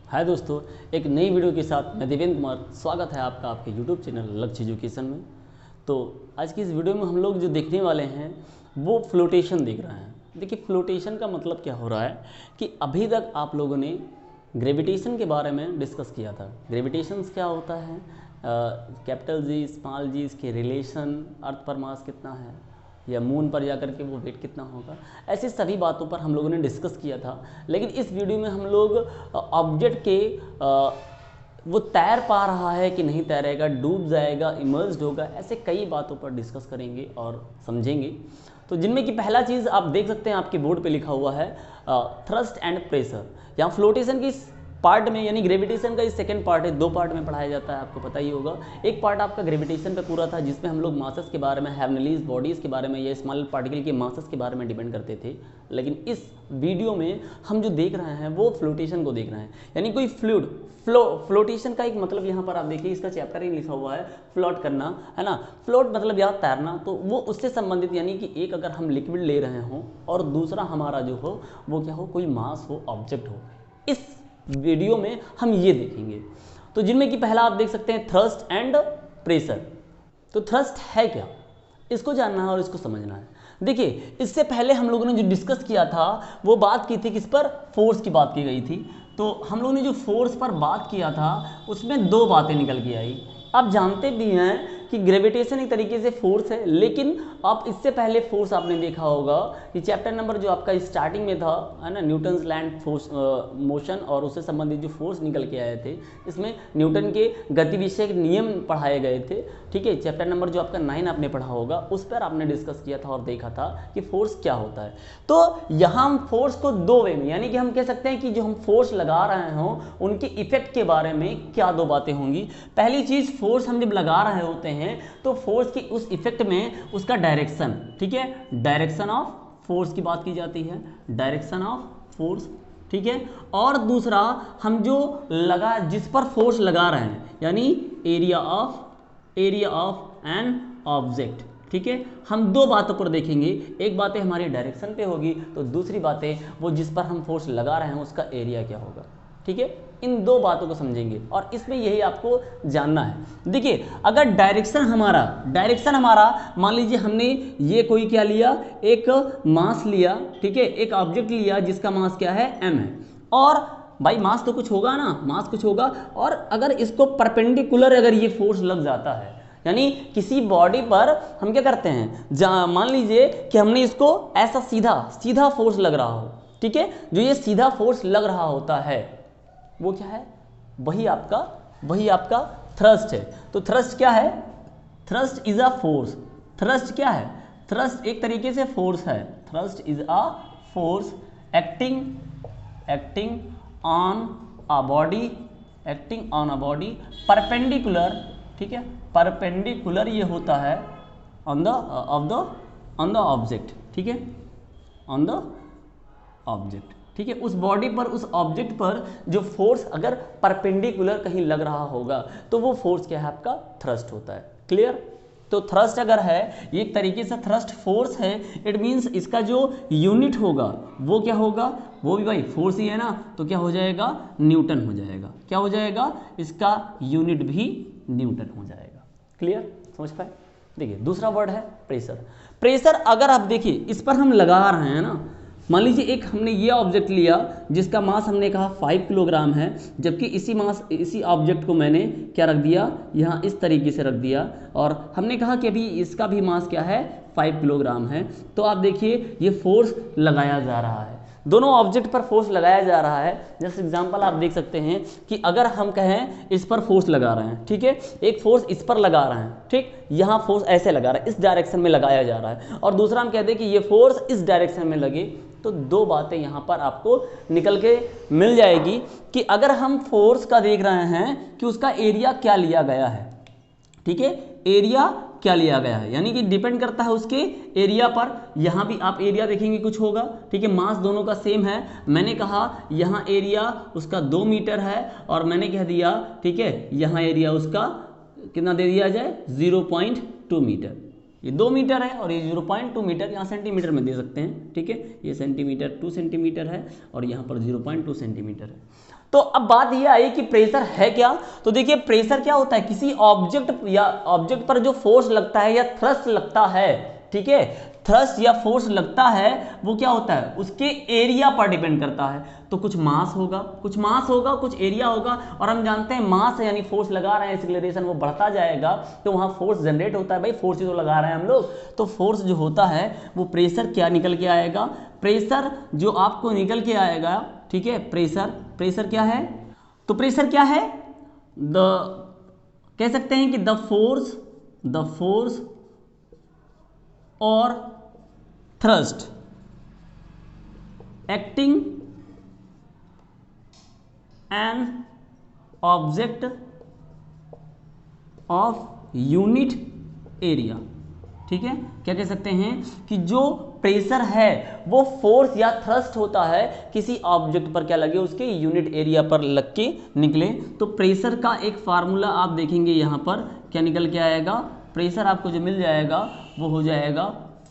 हाय दोस्तों, एक नई वीडियो के साथ मैं देवेंद्र कुमार स्वागत है आपका आपके YouTube चैनल लक्ष्य एजुकेशन में। तो आज की इस वीडियो में हम लोग जो देखने वाले हैं वो फ्लोटेशन देख रहे हैं। देखिए, फ्लोटेशन का मतलब क्या हो रहा है कि अभी तक आप लोगों ने ग्रेविटेशन के बारे में डिस्कस किया था। ग्रेविटेशन क्या होता है, कैपिटल जी स्मॉल जी, इसके रिलेशन, अर्थ पर मास कितना है या मून पर जाकर के वो वेट कितना होगा, ऐसी सभी बातों पर हम लोगों ने डिस्कस किया था। लेकिन इस वीडियो में हम लोग ऑब्जेक्ट के वो तैर पा रहा है कि नहीं तैरेगा, डूब जाएगा, इमर्ज्ड होगा, ऐसे कई बातों पर डिस्कस करेंगे और समझेंगे। तो जिनमें कि पहला चीज़ आप देख सकते हैं आपके बोर्ड पे लिखा हुआ है थ्रस्ट एंड प्रेशर। यहाँ फ्लोटेशन की पार्ट में यानी ग्रेविटेशन का इस सेकंड पार्ट है, दो पार्ट में पढ़ाया जाता है, आपको पता ही होगा। एक पार्ट आपका ग्रेविटेशन पे पूरा था जिसमें हम लोग मासेस के बारे में, हेवनलीज बॉडीज़ के बारे में या स्मॉल पार्टिकल के मासेस के बारे में डिपेंड करते थे। लेकिन इस वीडियो में हम जो देख रहे हैं वो फ्लोटेशन को देख रहे हैं, यानी कोई फ्लूइड फ्लोटेशन का एक मतलब यहाँ पर आप देखिए, इसका चैप्टर ही लिखा हुआ है फ्लोट करना, है ना। फ्लोट मतलब यार तैरना, तो वो उससे संबंधित, यानी कि एक अगर हम लिक्विड ले रहे हों और दूसरा हमारा जो हो वो क्या हो, कोई मास हो, ऑब्जेक्ट हो। इस वीडियो में हम ये देखेंगे। तो जिनमें कि पहला आप देख सकते हैं थ्रस्ट एंड प्रेशर। तो थ्रस्ट है क्या, इसको जानना है और इसको समझना है। देखिए, इससे पहले हम लोगों ने जो डिस्कस किया था वो बात की थी किस पर, फोर्स की बात की गई थी। तो हम लोगों ने जो फोर्स पर बात किया था उसमें दो बातें निकल के आई। आप जानते भी हैं कि ग्रेविटेशन एक तरीके से फोर्स है, लेकिन आप इससे पहले फोर्स आपने देखा होगा कि चैप्टर नंबर जो आपका स्टार्टिंग में था, है ना, न्यूटन्स लैंड फोर्स मोशन, और उससे संबंधित जो फोर्स निकल के आए थे, इसमें न्यूटन के गति विषय के नियम पढ़ाए गए थे। ठीक है, चैप्टर नंबर जो आपका 9 आपने पढ़ा होगा, उस पर आपने डिस्कस किया था और देखा था कि फोर्स क्या होता है। तो यहाँ हम फोर्स को दो वे में, यानी कि हम कह सकते हैं कि जो हम फोर्स लगा रहे हों उनके इफेक्ट के बारे में क्या दो बातें होंगी। पहली चीज़, फोर्स हम जब लगा रहे होते हैं तो फोर्स की उस इफेक्ट में उसका डायरेक्शन, ठीक है, डायरेक्शन ऑफ फोर्स की बात की जाती है, डायरेक्शन ऑफ फोर्स, ठीक है। और दूसरा, हम जो लगा जिस पर फोर्स लगा रहे हैं, यानी एरिया ऑफ एन ऑब्जेक्ट, ठीक है। हम दो बातों पर देखेंगे, एक बातें हमारी डायरेक्शन पे होगी, तो दूसरी बातें वो जिस पर हम फोर्स लगा रहे हैं उसका एरिया क्या होगा, ठीक है। इन दो बातों को समझेंगे और इसमें यही आपको जानना है। देखिए, अगर डायरेक्शन हमारा मान लीजिए हमने ये कोई क्या लिया, एक मास लिया, ठीक है, एक ऑब्जेक्ट लिया जिसका मास क्या है, m है। और भाई मास तो कुछ होगा ना, मास कुछ होगा, और अगर इसको परपेंडिकुलर अगर ये फोर्स लग जाता है, यानी किसी बॉडी पर हम क्या करते हैं, मान लीजिए कि हमने इसको ऐसा सीधा फोर्स लग रहा हो, ठीक है, जो ये सीधा फोर्स लग रहा होता है वो क्या है, वही आपका थ्रस्ट है। तो थ्रस्ट क्या है, thrust is a force. Thrust क्या है, थ्रस्ट एक तरीके से फोर्स है। Thrust is a force acting on a body perpendicular, ठीक है, परपेंडिकुलर ये होता है ऑन द ऑब्जेक्ट, ठीक है, ऑन द ऑब्जेक्ट, ठीक है। उस बॉडी पर, उस ऑब्जेक्ट पर जो फोर्स अगर परपेंडिकुलर कहीं लग रहा होगा तो वो फोर्स क्या है, आपका थ्रस्ट होता है। क्लियर। तो थ्रस्ट अगर है, ये एक तरीके से थ्रस्ट फोर्स है, इट मींस इसका जो यूनिट होगा वो क्या होगा, वो भी भाई फोर्स ही है ना, तो क्या हो जाएगा, न्यूटन हो जाएगा। क्या हो जाएगा, इसका यूनिट भी न्यूटन हो जाएगा। क्लियर, समझ पाए। देखिए, दूसरा वर्ड है प्रेशर। प्रेशर अगर आप देखिए इस पर हम लगा रहे हैं ना, मान लीजिए एक हमने ये ऑब्जेक्ट लिया जिसका मास हमने कहा 5 किलोग्राम है, जबकि इसी ऑब्जेक्ट को मैंने क्या रख दिया, यहाँ इस तरीके से रख दिया, और हमने कहा कि अभी इसका भी मास क्या है, 5 किलोग्राम है। तो आप देखिए ये फोर्स लगाया जा रहा है, दोनों ऑब्जेक्ट पर फोर्स लगाया जा रहा है। जैसे एग्जांपल आप देख सकते हैं कि अगर हम कहें इस पर फोर्स लगा रहे हैं, ठीक है, एक फोर्स इस पर लगा रहे हैं, ठीक, यहाँ फोर्स ऐसे लगा रहा है, इस डायरेक्शन में लगाया जा रहा है, और दूसरा हम कहते हैं कि ये फोर्स इस डायरेक्शन में लगे। तो दो बातें यहाँ पर आपको निकल के मिल जाएगी कि अगर हम फोर्स का देख रहे हैं कि उसका एरिया क्या लिया गया है, ठीक है, एरिया क्या लिया गया है, यानी कि डिपेंड करता है उसके एरिया पर। यहाँ भी आप एरिया देखेंगे कुछ होगा, ठीक है, मास दोनों का सेम है। मैंने कहा यहाँ एरिया उसका 2 मीटर है, और मैंने कह दिया, ठीक है, यहाँ एरिया उसका कितना दे दिया जाए, 0.2 मीटर। ये 2 मीटर है और ये 0.2 मीटर, यहाँ सेंटीमीटर में दे सकते हैं, ठीक है। ये सेंटीमीटर 2 सेंटीमीटर है और यहाँ पर 0.2 सेंटीमीटर है। तो अब बात ये आई कि प्रेशर है क्या। तो देखिए प्रेशर क्या होता है, किसी ऑब्जेक्ट पर जो फोर्स लगता है या थ्रस्ट लगता है, ठीक है, थ्रस्ट या फोर्स लगता है, वो क्या होता है, उसके एरिया पर डिपेंड करता है। तो कुछ मास होगा, कुछ एरिया होगा, और हम जानते हैं मास है यानी फोर्स लगा रहे हैं, एक्सीलरेशन वो बढ़ता जाएगा तो वहां फोर्स जनरेट होता है। भाई फोर्स ही तो लगा रहे हैं हम लोग, तो फोर्स जो होता है वो प्रेशर क्या निकल के आएगा, प्रेशर जो आपको निकल के आएगा, ठीक है। प्रेशर क्या है, तो प्रेशर क्या है, कह सकते हैं कि द फोर्स और thrust acting an object of unit area, ठीक है। क्या कह सकते हैं कि जो प्रेशर है वो फोर्स या थ्रस्ट होता है किसी ऑब्जेक्ट पर क्या लगे, उसके यूनिट एरिया पर लग के निकले। तो प्रेशर का एक फार्मूला आप देखेंगे यहाँ पर क्या निकल के आएगा, प्रेशर आपको जो मिल जाएगा वो हो जाएगा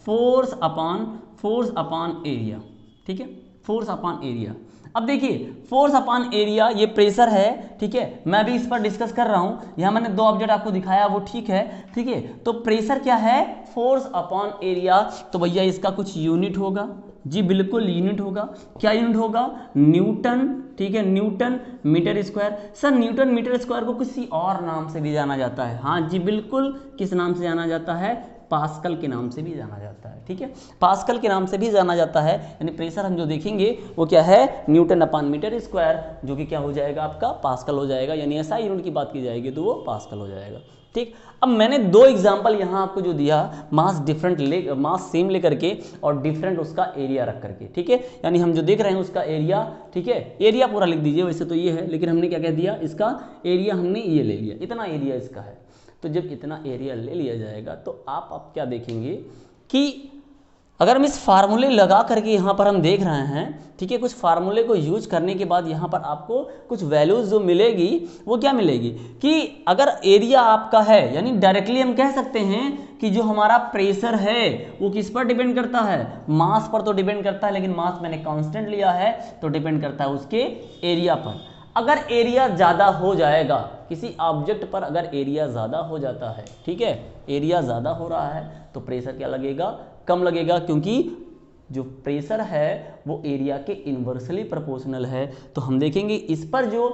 फोर्स अपॉन एरिया, ठीक है, फोर्स अपॉन एरिया। अब देखिए फोर्स अपॉन एरिया ये प्रेशर है, ठीक है, मैं भी इस पर डिस्कस कर रहा हूं, यहां मैंने 2 ऑब्जेक्ट आपको दिखाया वो ठीक है, ठीक है। तो प्रेशर क्या है, फोर्स अपॉन एरिया। तो भैया इसका कुछ यूनिट होगा, जी बिल्कुल यूनिट होगा। क्या यूनिट होगा, न्यूटन, ठीक है, Newton metre square. Sir Newton metre square को किसी और नाम से भी जाना जाता है, हाँ जी बिल्कुल, किस नाम से जाना जाता है, पास्कल के नाम से भी जाना जाता है, ठीक है, पास्कल के नाम से भी जाना जाता है। यानी प्रेशर हम जो देखेंगे वो क्या है, न्यूटन अपॉन मीटर स्क्वायर, जो कि क्या हो जाएगा आपका पास्कल हो जाएगा। यानी ऐसा यूनिट की बात की जाएगी तो वो पास्कल हो जाएगा, ठीक। अब मैंने 2 एग्जांपल यहाँ आपको जो दिया, मास सेम लेकर के और डिफरेंट उसका एरिया रख करके, ठीक है। यानी हम जो देख रहे हैं उसका एरिया, ठीक है, एरिया पूरा लिख दीजिए, वैसे तो ये है लेकिन हमने क्या कह दिया, इसका एरिया हमने ये ले लिया, इतना एरिया इसका है। तो जब इतना एरिया ले लिया जाएगा तो आप क्या देखेंगे कि अगर हम इस फार्मूले लगा करके यहाँ पर हम देख रहे हैं, ठीक है, कुछ फार्मूले को यूज करने के बाद यहाँ पर आपको कुछ वैल्यूज जो मिलेगी वो क्या मिलेगी कि अगर एरिया आपका है, यानी डायरेक्टली हम कह सकते हैं कि जो हमारा प्रेशर है वो किस पर डिपेंड करता है, मास पर तो डिपेंड करता है, लेकिन मास मैंने कांस्टेंट लिया है तो डिपेंड करता है उसके एरिया पर। अगर एरिया ज़्यादा हो जाएगा किसी ऑब्जेक्ट पर, अगर एरिया ज़्यादा हो जाता है, ठीक है, एरिया ज़्यादा हो रहा है तो प्रेशर क्या लगेगा, कम लगेगा, क्योंकि जो प्रेशर है वो एरिया के इन्वर्सली प्रोपोर्शनल है। तो हम देखेंगे इस पर जो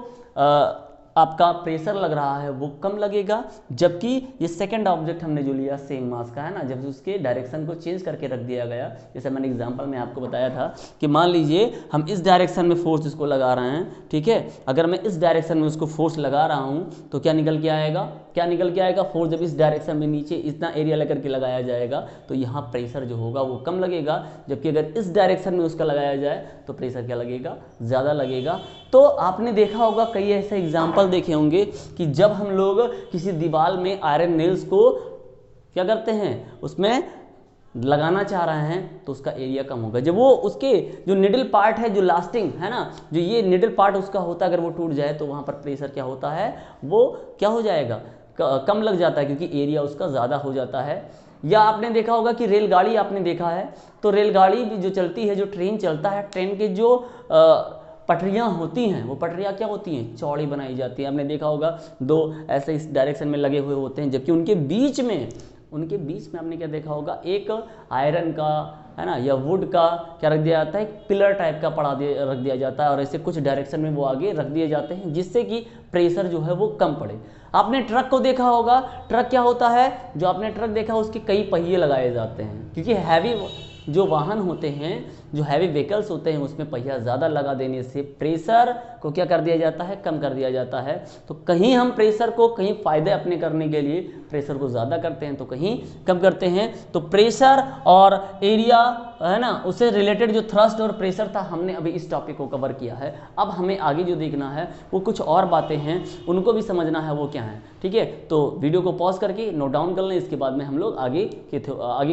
आपका प्रेशर लग रहा है वो कम लगेगा, जबकि ये सेकंड ऑब्जेक्ट हमने जो लिया सेम मास का है ना, जब उसके डायरेक्शन को चेंज करके रख दिया गया, जैसे मैंने एग्जांपल में आपको बताया था कि मान लीजिए हम इस डायरेक्शन में फोर्स इसको लगा रहे हैं, ठीक है, अगर मैं इस डायरेक्शन में उसको फोर्स लगा रहा हूँ तो क्या निकल के आएगा, फोर्स जब इस डायरेक्शन में नीचे इतना एरिया लेकर के लगाया जाएगा तो यहाँ प्रेशर जो होगा वो कम लगेगा, जबकि अगर इस डायरेक्शन में उसका लगाया जाए तो प्रेशर क्या लगेगा, ज़्यादा लगेगा। तो आपने देखा होगा कई ऐसे एग्जाम्पल देखे होंगे कि जब हम लोग किसी दीवार में आयरन नेल्स को क्या करते हैं, उसमें लगाना चाह रहे हैं तो उसका एरिया कम होगा। जब वो उसके जो निडल पार्ट है, जो लास्टिंग है ना, जो ये निडल पार्ट उसका होता है, अगर वो टूट जाए तो वहाँ पर प्रेशर क्या होता है, वो क्या हो जाएगा, कम लग जाता है, क्योंकि एरिया उसका ज़्यादा हो जाता है। या आपने देखा होगा कि रेलगाड़ी आपने देखा है, तो रेलगाड़ी भी जो चलती है, जो ट्रेन चलता है, ट्रेन के जो पटरियाँ होती हैं वो पटरियाँ क्या होती हैं, चौड़ी बनाई जाती है। आपने देखा होगा 2 ऐसे इस डायरेक्शन में लगे हुए होते हैं, जबकि उनके बीच में आपने क्या देखा होगा, एक आयरन का है ना या वुड का क्या रख दिया जाता है, एक पिलर टाइप का रख दिया जाता है, और ऐसे कुछ डायरेक्शन में वो आगे रख दिए जाते हैं जिससे कि प्रेशर जो है वो कम पड़े। आपने ट्रक को देखा होगा, ट्रक क्या होता है, जो आपने ट्रक देखा उसके कई पहिए लगाए जाते हैं, क्योंकि हैवी जो वाहन होते हैं, जो हैवी व्हीकल्स होते हैं, उसमें पहिया ज़्यादा लगा देने से प्रेशर को क्या कर दिया जाता है, कम कर दिया जाता है। तो कहीं हम प्रेशर को कहीं फ़ायदे अपने करने के लिए प्रेशर को ज़्यादा करते हैं तो कहीं कम करते हैं। तो प्रेशर और एरिया है ना, उससे रिलेटेड जो थ्रस्ट और प्रेशर था, हमने अभी इस टॉपिक को कवर किया है। अब हमें आगे जो देखना है वो कुछ और बातें हैं, उनको भी समझना है वो क्या है, ठीक है। तो वीडियो को पॉज करके नोट डाउन कर लें, इसके बाद में हम लोग आगे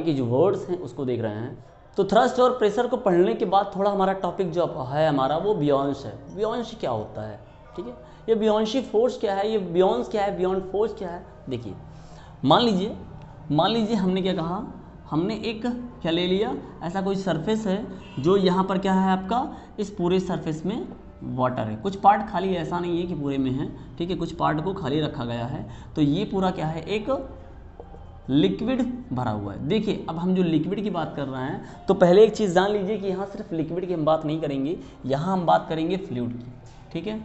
की जो वर्ड्स हैं उसको देख रहे हैं। तो थ्रस्ट और प्रेशर को पढ़ने के बाद थोड़ा हमारा टॉपिक जो है हमारा वो बियॉन्श है। बियॉन्श क्या होता है, ठीक है, ये बियॉन्शी फोर्स क्या है, ये बियॉन्स क्या है, बियॉन्ड फोर्स क्या है। देखिए मान लीजिए मान लीजिए हमने क्या कहा, हमने एक क्या ले लिया, ऐसा कोई सरफेस है जो यहाँ पर क्या है आपका, इस पूरे सरफेस में वाटर है, कुछ पार्ट खाली, ऐसा नहीं है कि पूरे में है, ठीक है, कुछ पार्ट को खाली रखा गया है। तो ये पूरा क्या है, एक लिक्विड भरा हुआ है। देखिए अब हम जो लिक्विड की बात कर रहे हैं, तो पहले एक चीज़ जान लीजिए कि यहाँ सिर्फ लिक्विड की हम बात नहीं करेंगे, यहाँ हम बात करेंगे फ्लूइड की, ठीक है,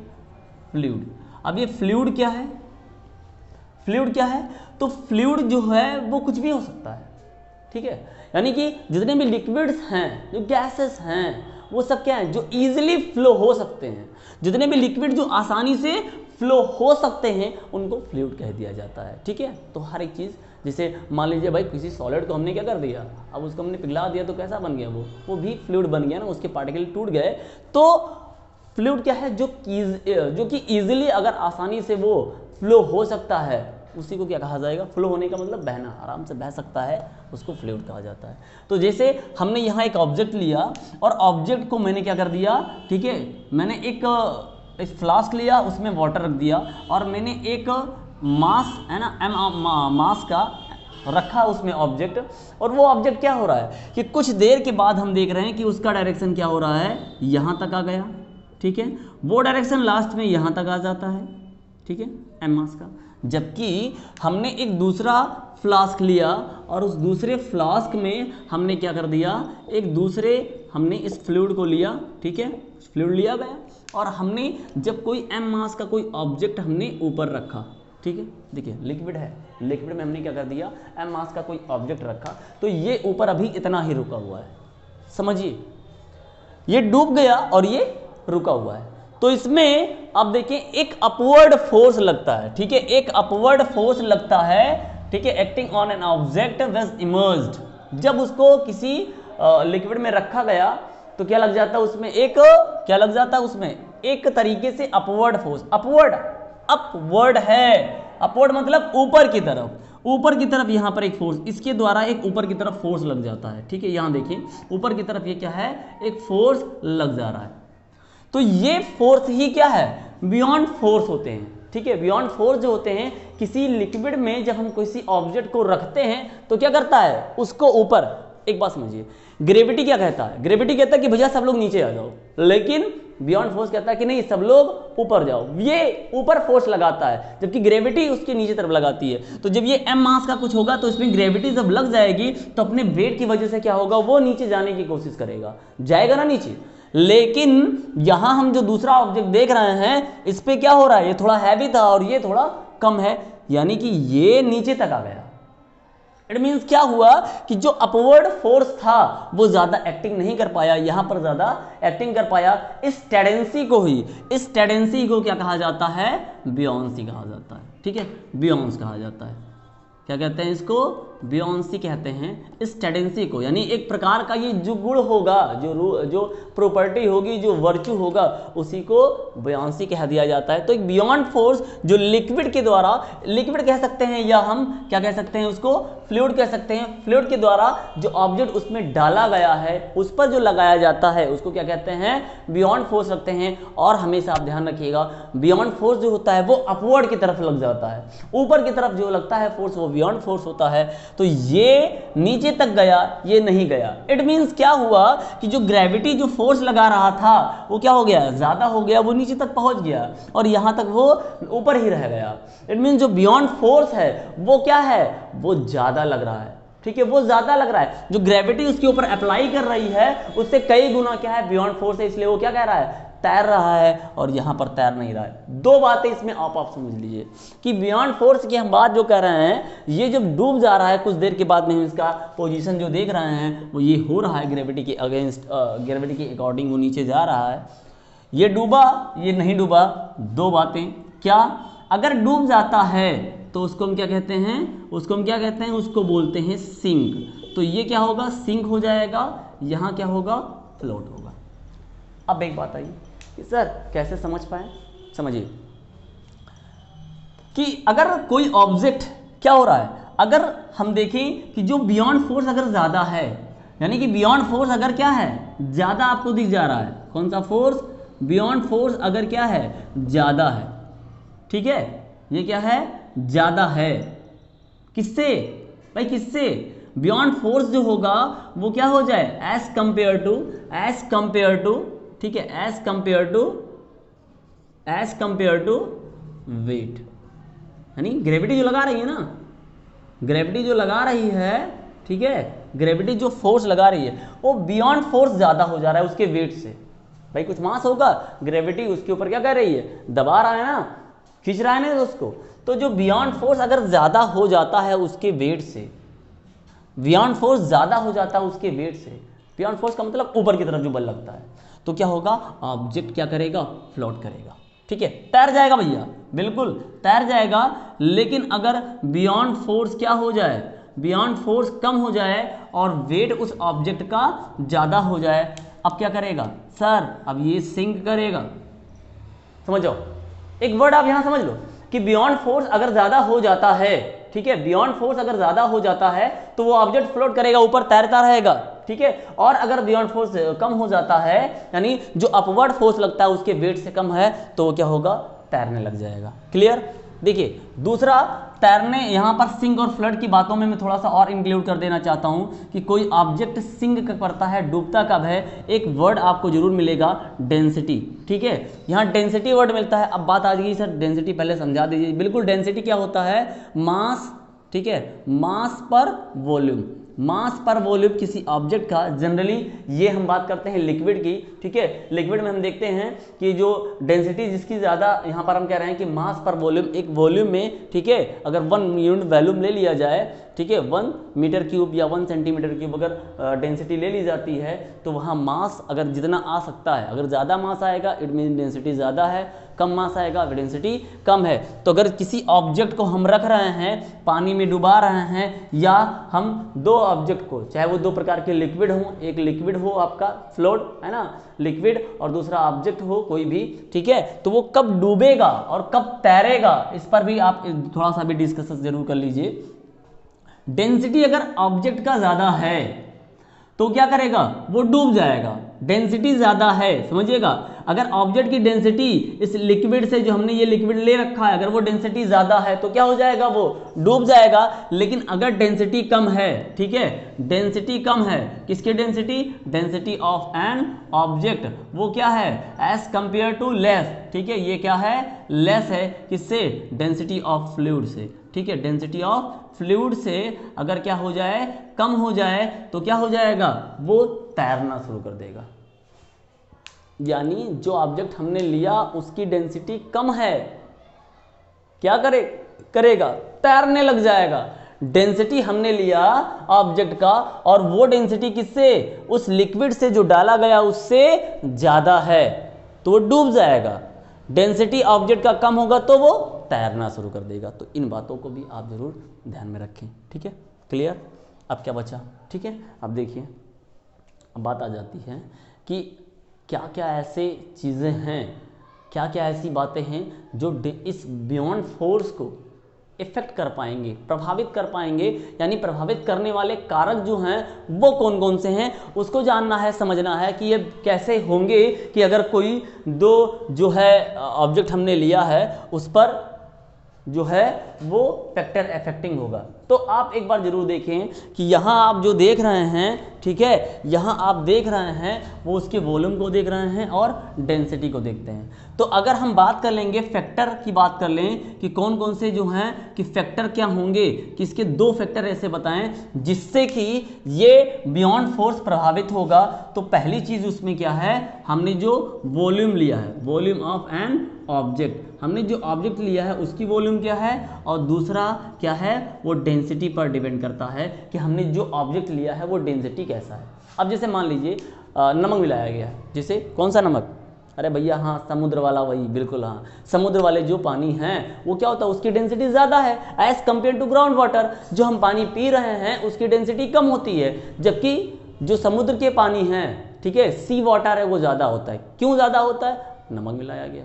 फ्लूइड। अब ये फ्लूइड क्या है, फ्लूइड क्या है, तो फ्लूइड जो है वो कुछ भी हो सकता है, ठीक है, यानी कि जितने भी लिक्विड्स हैं, जो गैसेस हैं, वो सब क्या है, जो इजीली फ्लो हो सकते हैं, जितने भी लिक्विड जो आसानी से फ्लो हो सकते हैं उनको फ्लूइड कह दिया जाता है, ठीक है। तो हर एक चीज़, जैसे मान लीजिए भाई किसी सॉलिड को हमने क्या कर दिया, अब उसको हमने पिघला दिया तो कैसा बन गया, वो भी फ्लूइड बन गया ना, उसके पार्टिकल टूट गए। तो फ्लूइड क्या है, जो कि ईजिली अगर आसानी से वो फ्लो हो सकता है, उसी को क्या कहा जाएगा, फ्लो होने का मतलब बहना, आराम से बह सकता है, उसको फ्लूइड कहा जाता है। तो जैसे हमने यहाँ एक ऑब्जेक्ट लिया और ऑब्जेक्ट को मैंने क्या कर दिया, ठीक है, मैंने एक फ्लास्क लिया, उसमें वाटर रख दिया और मैंने एक मास है ना, मास का रखा उसमें ऑब्जेक्ट, और वो ऑब्जेक्ट क्या हो रहा है कि कुछ देर के बाद हम देख रहे हैं कि उसका डायरेक्शन क्या हो रहा है, यहाँ तक आ गया, ठीक है, वो डायरेक्शन लास्ट में यहाँ तक आ जाता है, ठीक है, एम मास का। जबकि हमने एक दूसरा फ्लास्क लिया और उस दूसरे फ्लास्क में हमने क्या कर दिया, एक दूसरे हमने इस फ्लूइड को लिया, ठीक है, फ्लूइड लिया गया और हमने जब कोई एम मास का कोई ऑब्जेक्ट हमने ऊपर रखा, ठीक है, देखिए लिक्विड है, लिक्विड में हमने क्या कर दिया, एम मास का कोई ऑब्जेक्ट रखा, तो ये ऊपर अभी इतना ही रुका हुआ है, समझिए, ये डूब गया और ये रुका हुआ है। तो इसमें आप देखिए एक अपवर्ड फोर्स लगता है, ठीक है, एक अपवर्ड फोर्स लगता है, ठीक है, acting on an object when emerged. जब उसको किसी लिक्विड में रखा गया तो क्या लग जाता है उसमें, एक क्या लग जाता है उसमें, एक तरीके से अपवर्ड फोर्स, अपवर्ड है, अपवर्ड मतलब ऊपर की तरफ, ऊपर की तरफ यहाँ पर एक फोर्स, इसके द्वारा एक ऊपर की तरफ फोर्स लग जाता है, ठीक है, यहाँ देखिए ऊपर की तरफ ये क्या है, एक फोर्स लग जा रहा है। तो ये फोर्स ही क्या है, बियॉन्ड फोर्स होते हैं, ठीक है, बियॉन्ड फोर्स जो होते हैं किसी लिक्विड में, जब हम किसी ऑब्जेक्ट को रखते हैं तो क्या करता है, उसको ऊपर, एक बात समझिए, ग्रेविटी क्या कहता है, ग्रेविटी कहता है कि भैया सब लोग नीचे आ जाओ, लेकिन बियॉन्ड फोर्स कहता है कि नहीं सब लोग ऊपर जाओ, ये ऊपर फोर्स लगाता है, जबकि ग्रेविटी उसके नीचे तरफ लगाती है। तो जब ये एम मास का कुछ होगा तो इसमें ग्रेविटी जब लग जाएगी तो अपने वेट की वजह से क्या होगा, वो नीचे जाने की कोशिश करेगा, जाएगा ना नीचे। लेकिन यहां हम जो दूसरा ऑब्जेक्ट देख रहे हैं, इस पे क्या हो रहा है, ये थोड़ा हैवी था और ये थोड़ा कम है, यानी कि ये नीचे तक आ गया। इट मीन्स क्या हुआ कि जो अपवर्ड फोर्स था वो ज्यादा एक्टिंग नहीं कर पाया, यहां पर ज्यादा एक्टिंग कर पाया, इस टेंडेंसी को ही, इस टेंडेंसी को क्या कहा जाता है, बियॉन्सी कहा जाता है, ठीक है, बियॉन्स कहा जाता है, क्या कहते हैं इसको, बियॉन्सी कहते हैं इस टेंडेंसी को, यानी एक प्रकार का ये जो गुण होगा, जो प्रॉपर्टी होगी, जो वर्च्यू होगा, उसी को बियॉन्सी कह दिया जाता है। तो एक बियॉन्ड फोर्स जो लिक्विड के द्वारा, लिक्विड कह सकते हैं या हम क्या कह सकते हैं उसको, फ्लूइड कह सकते हैं, फ्लूइड के द्वारा जो ऑब्जेक्ट उसमें डाला गया है, उस पर जो लगाया जाता है, उसको क्या कहते हैं, बियॉन्ड फोर्स रखते हैं। और हमेशा आप ध्यान रखिएगा, बियॉन्ड फोर्स जो होता है वो अपवर्ड की तरफ लग जाता है, ऊपर की तरफ जो लगता है फोर्स वो बियॉन्ड फोर्स होता है। तो ये नीचे तक गया, ये नहीं गया। इट मींस क्या हुआ कि जो ग्रेविटी जो फोर्स लगा रहा था वो क्या हो गया, ज्यादा हो गया, वो नीचे तक पहुंच गया और यहां तक वो ऊपर ही रह गया। इट मींस जो बियॉन्ड फोर्स है वो क्या है, वो ज्यादा लग रहा है, ठीक है, वो ज्यादा लग रहा है, जो ग्रेविटी उसके ऊपर अप्लाई कर रही है उससे कई गुना क्या है, बियॉन्ड फोर्स है, इसलिए वो क्या कह रहा है, तैर रहा है और यहां पर तैर नहीं रहा है। दो बातें इसमें आप समझ लीजिए कि बियॉन्ड फोर्स की हम बात जो कर रहे हैं, ये जब डूब जा रहा है कुछ देर के बाद में हम इसका पोजीशन जो देख रहे हैं वो ये हो रहा है ग्रेविटी के अगेंस्ट, ग्रेविटी के अकॉर्डिंग वो नीचे जा रहा है। ये डूबा, ये नहीं डूबा, दो बातें। क्या, अगर डूब जाता है तो उसको हम क्या कहते हैं, उसको हम क्या कहते हैं, उसको बोलते हैं सिंक। तो ये क्या होगा, सिंक हो जाएगा, यहां क्या होगा, फ्लोट होगा। अब एक बात आई कि सर कैसे समझ पाए, समझिए कि अगर कोई ऑब्जेक्ट क्या हो रहा है, अगर हम देखें कि जो बियॉन्ड फोर्स अगर ज्यादा है, यानी कि बियॉन्ड फोर्स अगर क्या है, ज्यादा आपको दिख जा रहा है, कौन सा फोर्स, बियॉन्ड फोर्स अगर क्या है, ज्यादा है, ठीक है, ये क्या है, ज्यादा है, किससे, भाई किससे, बियॉन्ड फोर्स जो होगा वो क्या हो जाए, एज कंपेयर टू, ठीक है, एज कंपेयर टू वेट, यानी ग्रेविटी जो लगा रही है ना, ग्रेविटी जो लगा रही है, ठीक है, ग्रेविटी जो फोर्स लगा रही है वो बियॉन्ड फोर्स ज्यादा हो जा रहा है उसके वेट से। भाई कुछ मास होगा, ग्रेविटी उसके ऊपर क्या कर रही है, दबा रहा है ना, खींच रहा है ना उसको, तो जो बियॉन्ड फोर्स अगर ज्यादा हो जाता है उसके वेट से, बियॉन्ड फोर्स ज्यादा हो जाता है उसके वेट से, बियॉन्ड फोर्स का मतलब ऊपर की तरफ जो बल लगता है, तो क्या होगा, ऑब्जेक्ट क्या करेगा, फ्लोट करेगा, ठीक है, तैर जाएगा भैया, बिल्कुल तैर जाएगा। लेकिन अगर बियॉन्ड फोर्स क्या हो जाए, बियॉन्ड फोर्स कम हो जाए और वेट उस ऑब्जेक्ट का ज्यादा हो जाए, अब क्या करेगा सर, अब ये सिंक करेगा। समझ जाओ, एक वर्ड आप यहां समझ लो कि बियॉन्ड फोर्स अगर ज्यादा हो जाता है, ठीक है, बियॉन्ड फोर्स अगर ज्यादा हो जाता है तो वो ऑब्जेक्ट फ्लोट करेगा, ऊपर तैरता रहेगा, ठीक है, और अगर बियॉन्ड फोर्स कम हो जाता है, यानी जो अपवर्ड फोर्स लगता है उसके वेट से कम है, तो वो क्या होगा, तैरने लग जाएगा। क्लियर। देखिए दूसरा, तैरने, यहां पर सिंक और फ्लड की बातों में मैं थोड़ा सा और इंक्लूड कर देना चाहता हूं कि कोई ऑब्जेक्ट सिंक करता है, डूबता कब है, एक वर्ड आपको जरूर मिलेगा, डेंसिटी, ठीक है, यहां डेंसिटी वर्ड मिलता है। अब बात आ गई सर डेंसिटी पहले समझा दीजिए। बिल्कुल, डेंसिटी क्या होता है, मास, ठीक है, मास पर वॉल्यूम, मास पर वॉल्यूम किसी ऑब्जेक्ट का, जनरली ये हम बात करते हैं लिक्विड की, ठीक है, लिक्विड में हम देखते हैं कि जो डेंसिटी जिसकी ज़्यादा, यहाँ पर हम कह रहे हैं कि मास पर वॉल्यूम, एक वॉल्यूम में, ठीक है, अगर 1 यूनिट वॉल्यूम ले लिया जाए, ठीक है, 1 मीटर क्यूब या 1 सेंटीमीटर क्यूब अगर डेंसिटी ले ली जाती है, तो वहाँ मास अगर जितना आ सकता है, अगर ज़्यादा मास आएगा इट मीन डेंसिटी ज़्यादा है, कम मास आएगा डेंसिटी कम है। तो अगर किसी ऑब्जेक्ट को हम रख रहे हैं, पानी में डुबा रहे हैं, या हम दो ऑब्जेक्ट को, चाहे वो दो प्रकार के लिक्विड हो, एक लिक्विड हो आपका फ्लोट है ना, लिक्विड, और दूसरा ऑब्जेक्ट हो कोई भी, ठीक है, तो वो कब डूबेगा और कब तैरेगा, इस पर भी आप थोड़ा सा भी डिस्कस जरूर कर लीजिए। डेंसिटी अगर ऑब्जेक्ट का ज्यादा है तो क्या करेगा, वो डूब जाएगा, डेंसिटी ज्यादा है, समझिएगा, अगर ऑब्जेक्ट की डेंसिटी इस लिक्विड से, जो हमने ये लिक्विड ले रखा है, अगर वो डेंसिटी ज्यादा है तो क्या हो जाएगा, वो डूब जाएगा। लेकिन अगर डेंसिटी कम है, ठीक है, डेंसिटी कम है, किसकी density, density of an object, वो क्या है, एज कंपेयर टू लेस, ठीक है, ये क्या है, लेस है, किससे, डेंसिटी ऑफ फ्लूइड से, ठीक है, डेंसिटी ऑफ फ्लूइड से अगर क्या हो जाए, कम हो जाए, तो क्या हो जाएगा, वो तैरना शुरू कर देगा। यानी जो ऑब्जेक्ट हमने लिया उसकी डेंसिटी कम है, क्या करेगा, तैरने लग जाएगा। डेंसिटी हमने लिया ऑब्जेक्ट का, और वो डेंसिटी किससे, उस लिक्विड से जो डाला गया उससे ज्यादा है, तो वो डूब जाएगा। डेंसिटी ऑब्जेक्ट का कम होगा तो वो तैरना शुरू कर देगा। तो इन बातों को भी आप जरूर ध्यान में रखें, ठीक है, क्लियर। अब क्या बचा, ठीक है, अब देखिए, अब बात आ जाती है कि क्या क्या ऐसे चीज़ें हैं, क्या क्या ऐसी बातें हैं जो इस बियॉन्ड फोर्स को इफेक्ट कर पाएंगे, प्रभावित कर पाएंगे, यानी प्रभावित करने वाले कारक जो हैं वो कौन कौन से हैं, उसको जानना है, समझना है कि ये कैसे होंगे कि अगर कोई दो जो है ऑब्जेक्ट हमने लिया है उस पर जो है वो फैक्टर अफेक्टिंग होगा। तो आप एक बार जरूर देखें कि यहाँ आप जो देख रहे हैं, ठीक है, यहाँ आप देख रहे हैं वो उसके वॉल्यूम को देख रहे हैं और डेंसिटी को देखते हैं। तो अगर हम बात कर लेंगे, फैक्टर की बात कर लें कि कौन कौन से जो हैं कि फैक्टर क्या होंगे, कि इसके दो फैक्टर ऐसे बताएं जिससे कि ये बियॉन्ड फोर्स प्रभावित होगा। तो पहली चीज उसमें क्या है, हमने जो वॉल्यूम लिया है, वॉल्यूम ऑफ एन ऑब्जेक्ट, हमने जो ऑब्जेक्ट लिया है उसकी वॉल्यूम क्या है, और दूसरा क्या है, वो डेंसिटी पर डिपेंड करता है कि हमने जो ऑब्जेक्ट लिया है वो डेंसिटी कैसा है। अब जैसे मान लीजिए नमक मिलाया गया है, जैसे कौन सा नमक, अरे भैया हाँ समुद्र वाला, वही बिल्कुल, हाँ समुद्र वाले जो पानी हैं वो क्या होता है, उसकी डेंसिटी ज़्यादा है as compare to ground water. जो हम पानी पी रहे हैं उसकी डेंसिटी कम होती है, जबकि जो समुद्र के पानी हैं, ठीक है, सी वाटर है, वो ज़्यादा होता है। क्यों ज़्यादा होता है, नमक मिलाया गया,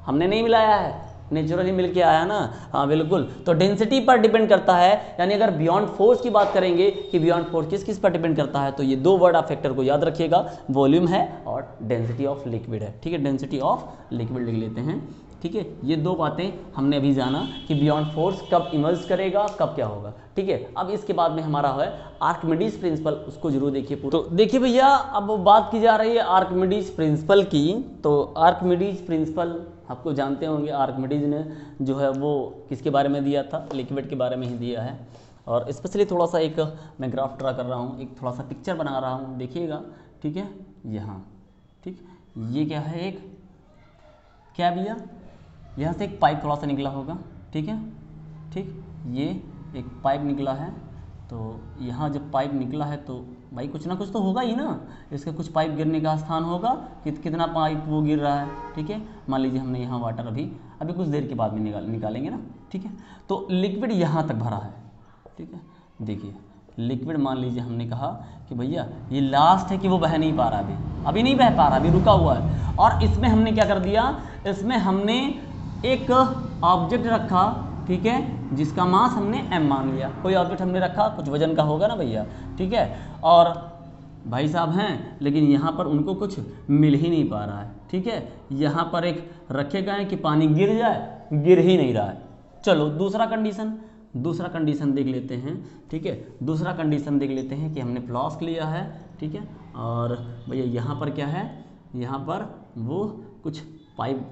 हमने नहीं मिलाया है, नेचुरली मिल के आया ना, हाँ बिल्कुल। तो डेंसिटी पर डिपेंड करता है, यानी अगर बियॉन्ड फोर्स की बात करेंगे कि बियॉन्ड फोर्स किस किस पर डिपेंड करता है, तो ये दो वर्ड आप फैक्टर को याद रखिएगा, वॉल्यूम है और डेंसिटी ऑफ लिक्विड है, ठीक है, डेंसिटी ऑफ लिक्विड लिख लेते हैं। ठीक है, ये दो बातें हमने अभी जाना कि बियॉन्ड फोर्स कब इमर्ज करेगा, कब क्या होगा। ठीक है, अब इसके बाद में हमारा है आर्किमिडीज प्रिंसिपल, उसको जरूर देखिए। तो देखिए भैया, अब बात की जा रही है आर्किमिडीज प्रिंसिपल की। तो आर्किमिडीज प्रिंसिपल आपको जानते होंगे, आर्किमिडीज ने जो है वो किसके बारे में दिया था, लिक्विड के बारे में ही दिया है। और स्पेशली थोड़ा सा एक मैं ग्राफ ड्रा कर रहा हूँ, एक थोड़ा सा पिक्चर बना रहा हूँ, देखिएगा। ठीक है, यहाँ ठीक, ये क्या है, एक क्या भैया, यहाँ से एक पाइप थोड़ा सा निकला होगा। ठीक है, ठीक, ये एक पाइप निकला है। तो यहाँ जब पाइप निकला है तो भाई कुछ ना कुछ तो होगा ही ना, इसका कुछ पाइप गिरने का स्थान होगा, कितना पाइप वो गिर रहा है। ठीक है, मान लीजिए हमने यहाँ वाटर अभी कुछ देर के बाद में निकालेंगे ना। ठीक है, तो लिक्विड यहाँ तक भरा है। ठीक है, देखिए लिक्विड मान लीजिए हमने कहा कि भैया ये लास्ट है कि वो बह नहीं पा रहा, अभी नहीं बह पा रहा, अभी रुका हुआ है। और इसमें हमने क्या कर दिया, इसमें हमने एक ऑब्जेक्ट रखा, ठीक है, जिसका मास हमने m मान लिया। कोई ऑब्जेक्ट हमने रखा, कुछ वजन का होगा ना भैया। ठीक है, और भाई साहब हैं, लेकिन यहाँ पर उनको कुछ मिल ही नहीं पा रहा है। ठीक है, यहाँ पर एक रखे गए कि पानी गिर जाए, गिर ही नहीं रहा है। चलो दूसरा कंडीशन देख लेते हैं। ठीक है, दूसरा कंडीशन देख लेते हैं कि हमने फ्लास्क लिया है। ठीक है, और भैया यहाँ पर क्या है, यहाँ पर वो कुछ पाइप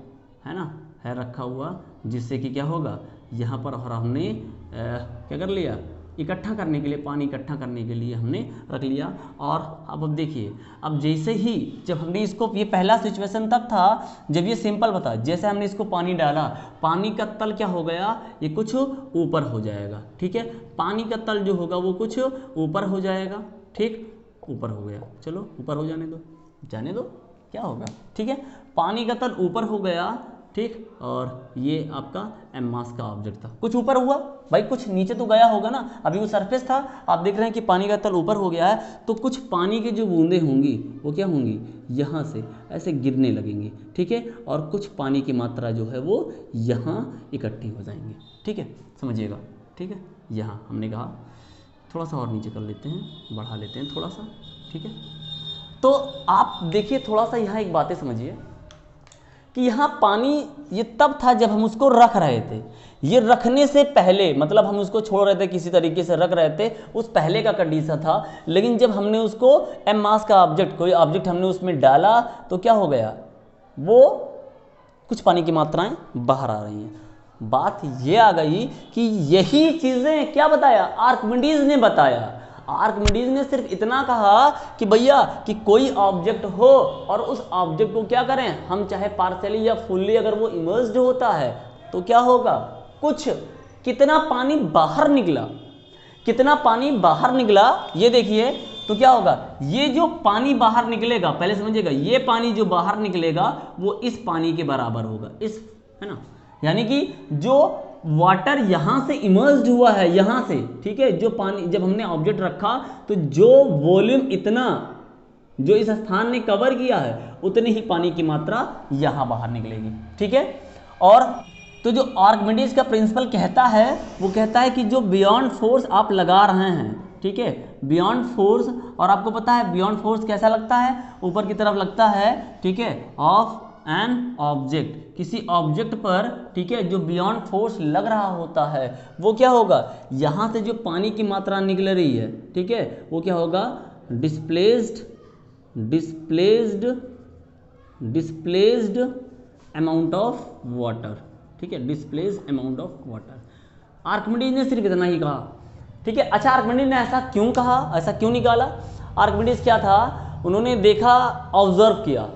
है ना, है रखा हुआ, जिससे कि क्या होगा, यहाँ पर और हमने क्या कर लिया, इकट्ठा करने के लिए, पानी इकट्ठा करने के लिए हमने रख लिया। और अब देखिए, अब जैसे ही जब हमने इसको, ये पहला सिचुएशन तब था जब ये सिंपल बता, जैसे हमने इसको पानी डाला, पानी का तल क्या हो गया, ये कुछ ऊपर हो जाएगा। ठीक है, पानी का तल जो होगा वो कुछ ऊपर हो जाएगा। ठीक, ऊपर हो गया, चलो ऊपर हो जाने दो क्या होगा। ठीक है, पानी का तल ऊपर हो गया। ठीक, और ये आपका m मास का ऑब्जेक्ट था, कुछ ऊपर हुआ भाई, कुछ नीचे तो गया होगा ना। अभी वो सरफेस था, आप देख रहे हैं कि पानी का तल ऊपर हो गया है, तो कुछ पानी की जो बूंदें होंगी वो क्या होंगी, यहाँ से ऐसे गिरने लगेंगी। ठीक है, और कुछ पानी की मात्रा जो है वो यहाँ इकट्ठी हो जाएंगी। ठीक है, समझिएगा। ठीक है, यहाँ हमने कहा थोड़ा सा और नीचे कर लेते हैं, बढ़ा लेते हैं थोड़ा सा। ठीक है, तो आप देखिए थोड़ा सा यहाँ एक बातें समझिए कि यहाँ पानी ये तब था जब हम उसको रख रहे थे, ये रखने से पहले, मतलब हम उसको छोड़ रहे थे, किसी तरीके से रख रहे थे, उस पहले का कंडीशन था। लेकिन जब हमने उसको m मास का ऑब्जेक्ट, कोई ऑब्जेक्ट हमने उसमें डाला, तो क्या हो गया, वो कुछ पानी की मात्राएं बाहर आ रही हैं। बात ये आ गई कि यही चीजें क्या बताया, आर्किमिडीज ने बताया। आर्किमिडीज ने सिर्फ इतना कहा कि भैया कि कोई ऑब्जेक्ट हो और उस ऑब्जेक्ट को क्या करें हम, चाहे पार्शियली या फुल्ली, अगर वो इमर्ज्ड होता है तो क्या होगा, कुछ कितना पानी बाहर निकला, कितना पानी बाहर निकला, ये देखिए, तो क्या होगा, ये जो पानी बाहर निकलेगा, पहले समझिएगा, ये पानी जो बाहर निकलेगा वो इस पानी के बराबर होगा, इस, है ना, यानी कि जो वाटर यहां से इमर्ज्ड हुआ है, यहां से, ठीक है, जो पानी, जब हमने ऑब्जेक्ट रखा तो जो वॉल्यूम, इतना जो इस स्थान ने कवर किया है, उतनी ही पानी की मात्रा यहां बाहर निकलेगी। ठीक है, और तो जो आर्किमिडीज का प्रिंसिपल कहता है, वो कहता है कि जो बियॉन्ड फोर्स आप लगा रहे हैं, ठीक है, बियॉन्ड फोर्स, और आपको पता है बियॉन्ड फोर्स कैसा लगता है, ऊपर की तरफ लगता है। ठीक है, ऑफ एन ऑब्जेक्ट, किसी ऑब्जेक्ट पर, ठीक है, जो बियॉन्ड फोर्स लग रहा होता है, वो क्या होगा, यहां से जो पानी की मात्रा निकल रही है, ठीक है, वो क्या होगा, डिस्प्लेस्ड अमाउंट ऑफ वाटर। ठीक है, displaced amount of water. Archimedes ने सिर्फ इतना ही कहा। ठीक है, अच्छा, आर्किमिडीज ने ऐसा क्यों कहा, ऐसा क्यों निकाला, आर्किमिडीज क्या था, उन्होंने देखा, ऑब्जर्व किया,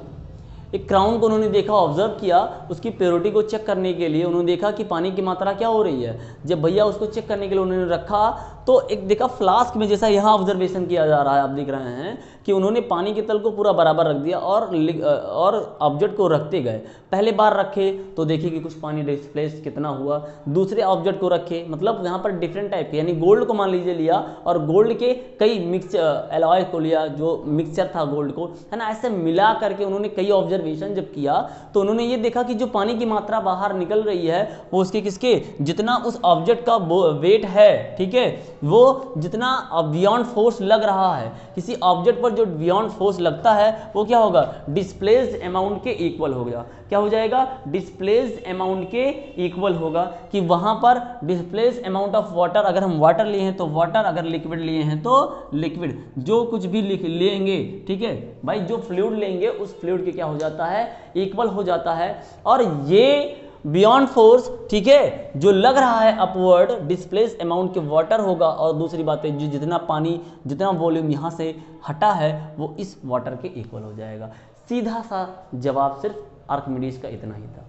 एक क्राउन को उन्होंने देखा, ऑब्जर्व किया, उसकी प्योरिटी को चेक करने के लिए उन्होंने देखा कि पानी की मात्रा क्या हो रही है। जब भैया उसको चेक करने के लिए उन्होंने रखा, तो एक देखा फ्लास्क में, जैसा यहाँ ऑब्जर्वेशन किया जा रहा है, आप देख रहे हैं कि उन्होंने पानी के तल को पूरा बराबर रख दिया और ऑब्जेक्ट को रखते गए। पहले बार रखे तो देखिए कि कुछ पानी डिस्प्लेस कितना हुआ, दूसरे ऑब्जेक्ट को रखे, मतलब यहाँ पर डिफरेंट टाइप के, यानी गोल्ड को मान लीजिए लिया, और गोल्ड के कई मिक्स एलॉय को लिया, जो मिक्सचर था गोल्ड को, है ना, ऐसे मिला करके उन्होंने कई ऑब्जर्वेशन जब किया, तो उन्होंने ये देखा कि जो पानी की मात्रा बाहर निकल रही है वो उसके किसके, जितना उस ऑब्जेक्ट का वेट है, ठीक है, वो जितना बियॉन्ड फोर्स लग रहा है, किसी ऑब्जेक्ट पर जो बियॉन्ड फोर्स लगता है वो क्या होगा, डिस्प्लेस्ड अमाउंट के इक्वल हो गया। क्या हो जाएगा, डिस्प्लेस्ड अमाउंट के इक्वल होगा, कि वहां पर डिस्प्लेस्ड अमाउंट ऑफ वाटर, अगर हम वाटर लिए हैं तो वाटर, अगर लिक्विड लिए हैं तो लिक्विड, जो कुछ भी लेंगे, ठीक है भाई, जो फ्लूइड लेंगे उस फ्लूइड के क्या हो जाता है, इक्वल हो जाता है। और ये बियॉन्ड फोर्स, ठीक है, जो लग रहा है अपवर्ड, डिस्प्लेस अमाउंट के वाटर होगा, और दूसरी बात है जो जितना पानी, जितना वॉल्यूम यहाँ से हटा है वो इस वाटर के इक्वल हो जाएगा। सीधा सा जवाब सिर्फ आर्किमिडीज का इतना ही था।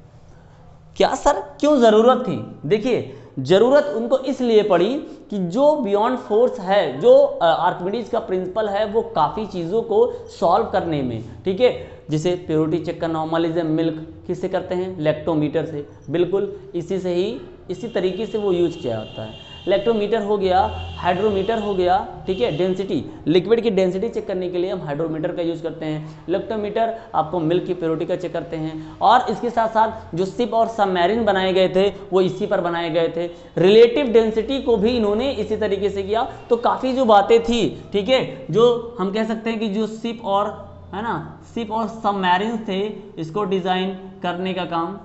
क्या सर क्यों जरूरत थी? देखिए जरूरत उनको इसलिए पड़ी कि जो बियॉन्ड फोर्स है, जो आर्किमिडीज का प्रिंसिपल है, वो काफ़ी चीज़ों को सॉल्व करने में, ठीक है, जैसे प्योरिटी चेक का नॉर्मलिज्म मिल्क किससे करते हैं, लैक्टोमीटर से, बिल्कुल इसी से ही, इसी तरीके से वो यूज किया जाता है। लैक्टोमीटर हो गया, हाइड्रोमीटर हो गया, ठीक है, डेंसिटी, लिक्विड की डेंसिटी चेक करने के लिए हम हाइड्रोमीटर का यूज करते हैं। लैक्टोमीटर आपको मिल्क की प्योरिटी का चेक करते हैं। और इसके साथ साथ जो शिप और सबमरीन बनाए गए थे वो इसी पर बनाए गए थे। रिलेटिव डेंसिटी को भी इन्होंने इसी तरीके से किया। तो काफ़ी जो बातें थी, ठीक है, जो हम कह सकते हैं कि जो शिप और, है ना, शिप और सबमरीन थे, इसको डिजाइन करने का काम,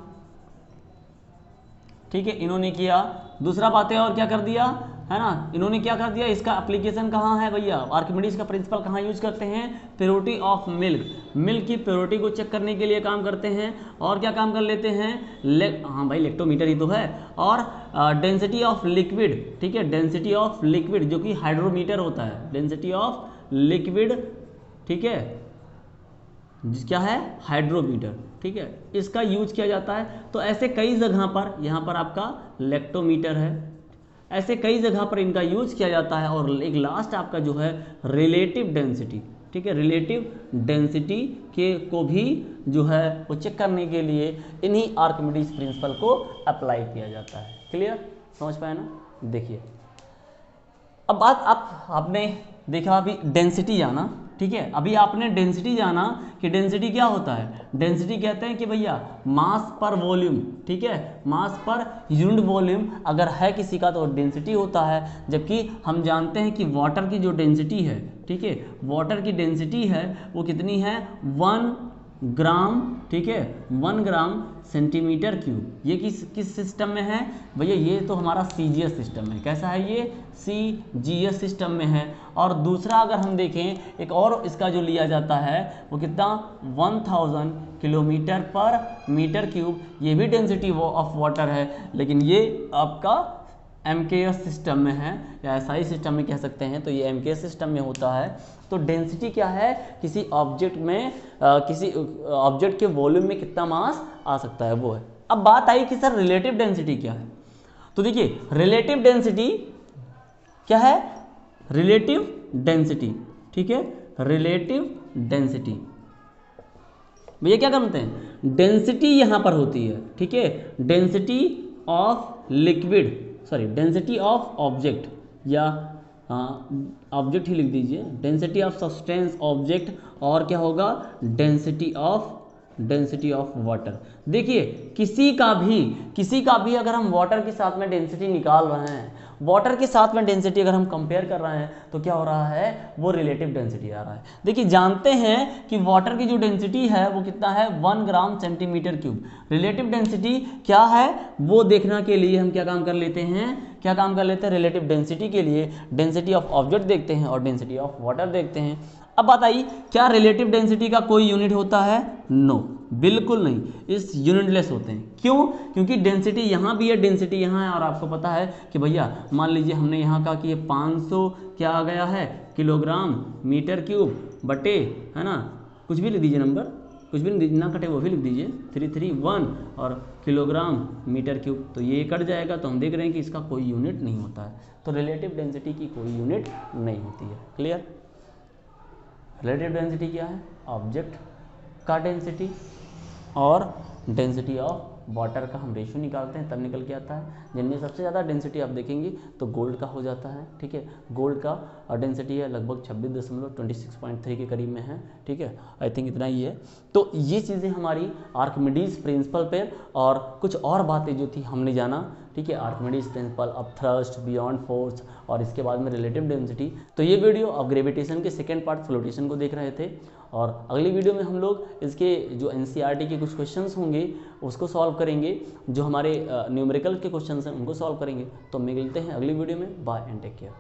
ठीक है, इन्होंने किया। दूसरा बात है और क्या कर दिया, है ना, इन्होंने क्या कर दिया, इसका एप्लीकेशन कहाँ है भैया, आर्किमिडीज का प्रिंसिपल कहाँ यूज करते हैं, प्योरिटी ऑफ मिल्क, मिल्क की प्योरिटी को चेक करने के लिए काम करते हैं। और क्या काम कर लेते हैं, हाँ भाई लेक्टोमीटर ही तो है। और डेंसिटी ऑफ लिक्विड, ठीक है, डेंसिटी ऑफ लिक्विड जो कि हाइड्रोमीटर होता है, डेंसिटी ऑफ लिक्विड, ठीक है, क्या है, हाइड्रोमीटर, ठीक है, इसका यूज किया जाता है। तो ऐसे कई जगह पर, यहाँ पर आपका लैक्टोमीटर है, ऐसे कई जगह पर इनका यूज किया जाता है। और एक लास्ट आपका जो है रिलेटिव डेंसिटी, ठीक है, रिलेटिव डेंसिटी के को भी जो है वो चेक करने के लिए इन्हीं आर्किमिडीज प्रिंसिपल को अप्लाई किया जाता है। क्लियर, समझ पाए ना? देखिए अब बात आपने देखा अभी डेंसिटी जाना, ठीक है, अभी आपने डेंसिटी जाना कि डेंसिटी क्या होता है। डेंसिटी कहते हैं कि भैया मास पर वॉल्यूम, ठीक है, मास पर यूनिट वॉल्यूम अगर है किसी का तो डेंसिटी होता है। जबकि हम जानते हैं कि वाटर की जो डेंसिटी है, ठीक है, वाटर की डेंसिटी है वो कितनी है, 1 ग्राम, ठीक है, 1 ग्राम सेंटीमीटर क्यूब। ये किस सिस्टम में है भैया, ये तो हमारा सीजीएस सिस्टम है। कैसा है ये, सीजीएस सिस्टम में है। और दूसरा अगर हम देखें एक और इसका जो लिया जाता है वो कितना, 1000 किलोमीटर पर मीटर क्यूब। ये भी डेंसिटी ऑफ वाटर है, लेकिन ये आपका एमकेएस सिस्टम में है या एसआई सिस्टम में कह सकते हैं। तो ये एमकेएस सिस्टम में होता है। तो डेंसिटी क्या है, किसी ऑब्जेक्ट में किसी ऑब्जेक्ट के वॉल्यूम में कितना मास आ सकता है वो है। अब बात आई कि सर रिलेटिव डेंसिटी क्या है। तो देखिए रिलेटिव डेंसिटी क्या है, रिलेटिव डेंसिटी, ठीक है, रिलेटिव डेंसिटी भैया क्या करते हैं, डेंसिटी यहां पर होती है, ठीक है, density of liquid, sorry density of object, या ऑब्जेक्ट ही लिख दीजिए, डेंसिटी ऑफ सब्सटेंस ऑब्जेक्ट, और क्या होगा डेंसिटी ऑफ वाटर। देखिए किसी का भी अगर हम वाटर के साथ में डेंसिटी निकाल रहे हैं, वाटर के साथ में डेंसिटी अगर हम कंपेयर कर रहे हैं तो क्या हो रहा है, वो रिलेटिव डेंसिटी आ रहा है। देखिए जानते हैं कि वाटर की जो डेंसिटी है वो कितना है, 1 gram centimetre cube. Relative density क्या है वो देखने के लिए हम क्या काम कर लेते हैं, रिलेटिव डेंसिटी के लिए डेंसिटी ऑफ ऑब्जेक्ट देखते हैं और डेंसिटी ऑफ वाटर देखते हैं। अब बात आई क्या रिलेटिव डेंसिटी का कोई यूनिट होता है, नो बिल्कुल नहीं, इस यूनिटलेस होते हैं। क्यों, क्योंकि डेंसिटी यहाँ भी है, डेंसिटी यहाँ है, और आपको पता है कि भैया मान लीजिए हमने यहाँ कहा कि ये 500 क्या आ गया है किलोग्राम मीटर क्यूब बटे, है ना, कुछ भी लिख दीजिए नंबर, कुछ भी नहीं ना कटे वो भी लिख दीजिए 331 और किलोग्राम मीटर क्यूब, तो ये कट जाएगा। तो हम देख रहे हैं कि इसका कोई यूनिट नहीं होता है। तो रिलेटिव डेंसिटी की कोई यूनिट नहीं होती है। क्लियर, रिलेटिव डेंसिटी क्या है, ऑब्जेक्ट का डेंसिटी और डेंसिटी ऑफ वाटर का हम रेशियो निकालते हैं तब निकल के आता है, जिनमें सबसे ज़्यादा डेंसिटी आप देखेंगे तो गोल्ड का हो जाता है। ठीक है, गोल्ड का डेंसिटी है लगभग 26.3 के करीब में है। ठीक है, आई थिंक इतना ही है। तो ये चीज़ें हमारी आर्किमिडीज प्रिंसिपल पे और कुछ और बातें जो थी हमने जाना। ठीक है, Archimedes principle of thrust, beyond force और इसके बाद में रिलेटिव डेंसिटी। तो ये वीडियो ऑफ ग्रेविटेशन के सेकेंड पार्ट फ्लोटेशन को देख रहे थे, और अगली वीडियो में हम लोग इसके जो एनसीईआरटी के कुछ क्वेश्चंस होंगे उसको सॉल्व करेंगे, जो हमारे न्यूमेरिकल के क्वेश्चंस हैं उनको सॉल्व करेंगे। तो मिलते हैं अगली वीडियो में। Bye and take care.